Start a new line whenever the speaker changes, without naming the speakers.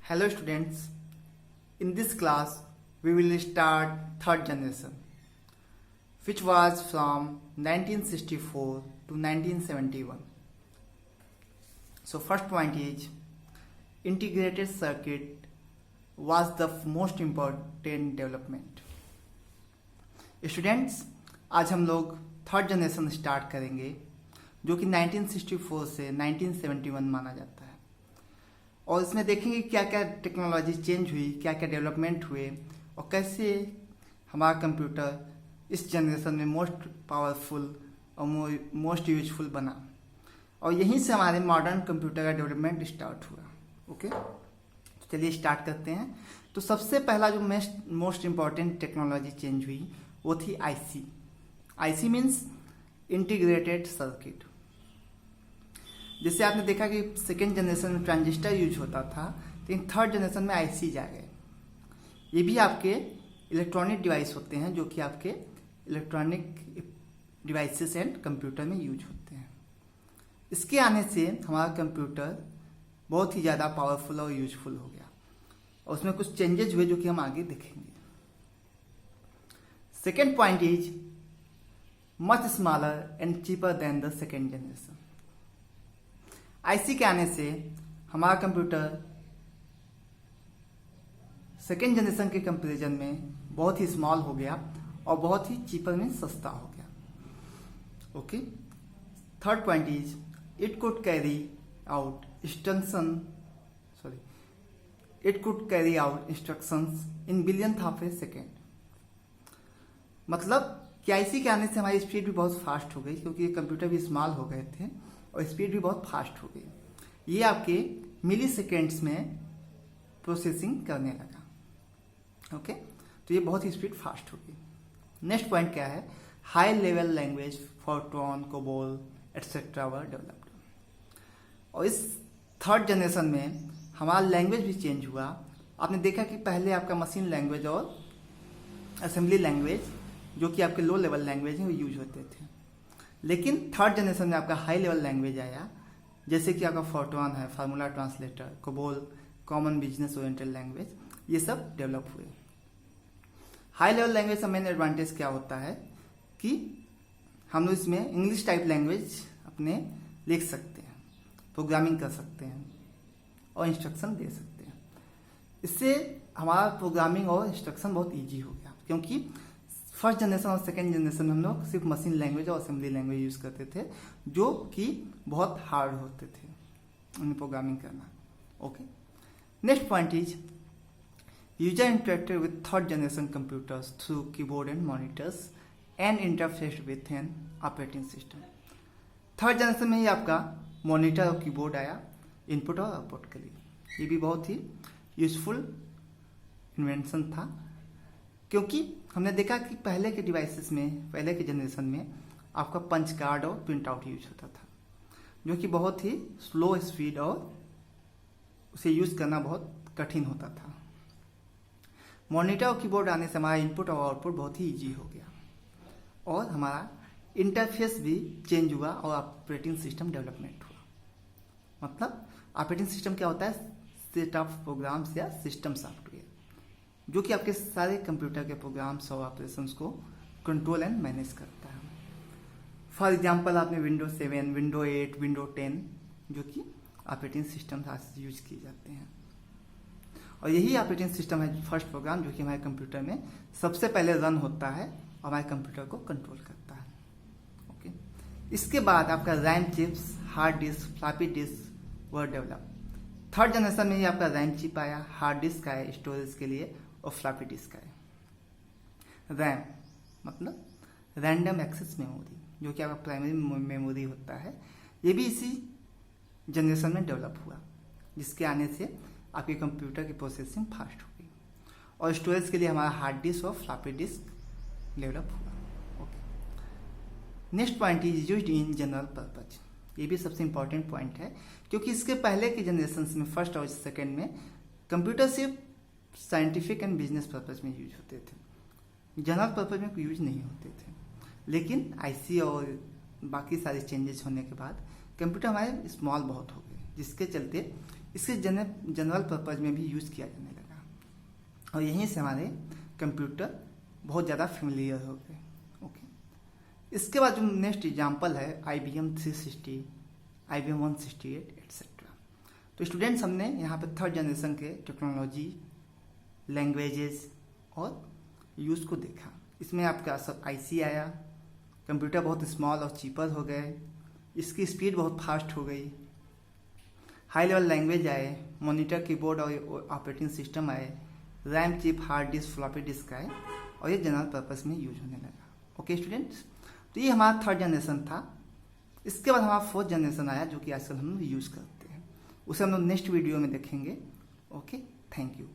Hello students, in this class we will start third generation which was from 1964 to 1971. So first point is integrated circuit was the most important development. Students, आज हम लोग third generation start करेंगे जो कि 1964 से 1971 माना जाता है और इसमें देखेंगे क्या क्या टेक्नोलॉजी चेंज हुई, क्या क्या डेवलपमेंट हुए और कैसे हमारा कंप्यूटर इस जनरेशन में मोस्ट पावरफुल और मोस्ट यूजफुल बना और यहीं से हमारे मॉडर्न कंप्यूटर का डेवलपमेंट स्टार्ट हुआ। ओके, तो चलिए स्टार्ट करते हैं। तो सबसे पहला जो मोस्ट इम्पॉर्टेंट टेक्नोलॉजी चेंज हुई वो थी IC. IC means integrated circuit. जैसे आपने देखा कि सेकेंड जनरेशन में ट्रांजिस्टर यूज होता था, लेकिन थर्ड जनरेशन में आईसी जा गए। ये भी आपके इलेक्ट्रॉनिक डिवाइस होते हैं जो कि आपके इलेक्ट्रॉनिक डिवाइसेस एंड कंप्यूटर में यूज होते हैं। इसके आने से हमारा कंप्यूटर बहुत ही ज़्यादा पावरफुल और यूजफुल हो गया और उसमें कुछ चेंजेस हुए जो कि हम आगे देखेंगे। Second point is much smaller and cheaper than the second generation. IC के आने से हमारा कंप्यूटर सेकेंड जनरेशन के कंपैरिजन में बहुत ही स्मॉल हो गया और बहुत ही चीपर में सस्ता हो गया। Okay, third point is it could carry out instructions in billionth of A second. मतलब कि आईसी के आने से हमारी स्पीड भी बहुत फास्ट हो गई क्योंकि कंप्यूटर भी स्मॉल हो गए थे और स्पीड भी बहुत फास्ट हो गई। ये आपके मिली सेकेंड्स में प्रोसेसिंग करने लगा। ओके, तो ये बहुत ही स्पीड फास्ट हो गई। नेक्स्ट पॉइंट क्या है? High level language Fortran, COBOL etcetera were developed. और इस थर्ड जनरेशन में हमारा लैंग्वेज भी चेंज हुआ। आपने देखा कि पहले आपका मशीन लैंग्वेज और असेंबली लैंग्वेज जो कि आपके लो लेवल लैंग्वेज हैं वो यूज होते थे, लेकिन थर्ड जनरेशन में आपका हाई लेवल लैंग्वेज आया, जैसे कि आपका फोर्ट्रॉन है, formula translator, COBOL, common business oriented language, ये सब डेवलप हुए। हाई लेवल लैंग्वेज का मेन एडवांटेज क्या होता है कि हम लोग इसमें इंग्लिश टाइप लैंग्वेज अपने लिख सकते हैं, प्रोग्रामिंग कर सकते हैं और इंस्ट्रक्शन दे सकते हैं। इससे हमारा प्रोग्रामिंग और इंस्ट्रक्शन बहुत ईजी हो गया क्योंकि फर्स्ट जनरेशन और सेकेंड जनरेशन में हम लोग सिर्फ मशीन लैंग्वेज और असेंबली लैंग्वेज यूज करते थे जो कि बहुत हार्ड होते थे उन्हें प्रोग्रामिंग करना। Okay, next point is user interacted with third generation computers through keyboard and monitors and interface with an operating system. Third generation में ही आपका मॉनिटर और कीबोर्ड आया इनपुट और आउटपुट के लिए। ये भी बहुत ही यूजफुल इन्वेंशन था क्योंकि हमने देखा कि पहले के डिवाइसेस में, पहले के जनरेशन में आपका पंच कार्ड और प्रिंट आउट यूज होता था जो कि बहुत ही स्लो स्पीड और उसे यूज करना बहुत कठिन होता था। मॉनिटर और कीबोर्ड आने से हमारा इनपुट और आउटपुट बहुत ही इजी हो गया और हमारा इंटरफेस भी चेंज हुआ और ऑपरेटिंग सिस्टम डेवलपमेंट हुआ। मतलब ऑपरेटिंग सिस्टम क्या होता है? सेट ऑफ प्रोग्राम्स या सिस्टम सॉफ्टवेयर जो कि आपके सारे कंप्यूटर के प्रोग्राम्स और ऑपरेशंस को कंट्रोल एंड मैनेज करता है। फॉर एग्जांपल आपने विंडो 7, विंडो 8, विंडो 10 जो कि ऑपरेटिंग सिस्टम यूज किए जाते हैं और यही ऑपरेटिंग सिस्टम है फर्स्ट प्रोग्राम जो कि हमारे कंप्यूटर में सबसे पहले रन होता है और हमारे कंप्यूटर को कंट्रोल करता है। ओके, इसके बाद आपका RAM chips, hard disk, floppy disk were develop. Third generation में ही आपका रैम चिप आया, हार्ड डिस्क आया स्टोरेज के लिए और फ्लॉपी डिस्क आया। रैम मतलब रैंडम एक्सेस मेमोरी जो कि आपका प्राइमरी मेमोरी होता है। ये भी इसी जनरेशन में डेवलप हुआ जिसके आने से आपके कंप्यूटर की प्रोसेसिंग फास्ट हो गई और स्टोरेज के लिए हमारा हार्ड डिस्क और फ्लॉपी डिस्क डेवलप हुआ। Okay, next point is used in general purpose. ये भी सबसे इंपॉर्टेंट पॉइंट है क्योंकि इसके पहले के जनरेशन में, फर्स्ट और सेकेंड में, कंप्यूटर सिर्फ साइंटिफिक एंड बिजनेस पर्पज में यूज होते थे, जनरल पर्पज में यूज नहीं होते थे। लेकिन आईसी और बाकी सारे चेंजेस होने के बाद कंप्यूटर हमारे स्मॉल बहुत हो गए जिसके चलते इसके जनरल पर्पज़ में भी यूज़ किया जाने लगा और यहीं से हमारे कंप्यूटर बहुत ज़्यादा फेमिलियर हो गए। ओके, इसके बाद जो नेक्स्ट एग्जांपल है IBM 360, IBM 168 एट्सेट्रा। तो स्टूडेंट्स हमने यहाँ पे थर्ड जनरेशन के टेक्नोलॉजी, लैंग्वेजेस और यूज़ को देखा। इसमें आपका सब IC आया, कंप्यूटर बहुत स्मॉल और चीपर हो गए, इसकी स्पीड बहुत फास्ट हो गई, हाई लेवल लैंग्वेज आए, मॉनिटर, कीबोर्ड और ऑपरेटिंग सिस्टम आए, RAM, chip, hard disk, floppy disk आए और ये जनरल पर्पस में यूज होने लगा। ओके स्टूडेंट्स, तो ये हमारा थर्ड जनरेशन था। इसके बाद हमारा फोर्थ जनरेशन आया जो कि आजकल हम यूज़ करते हैं, उसे हम लोग नेक्स्ट वीडियो में देखेंगे। Okay, thank you.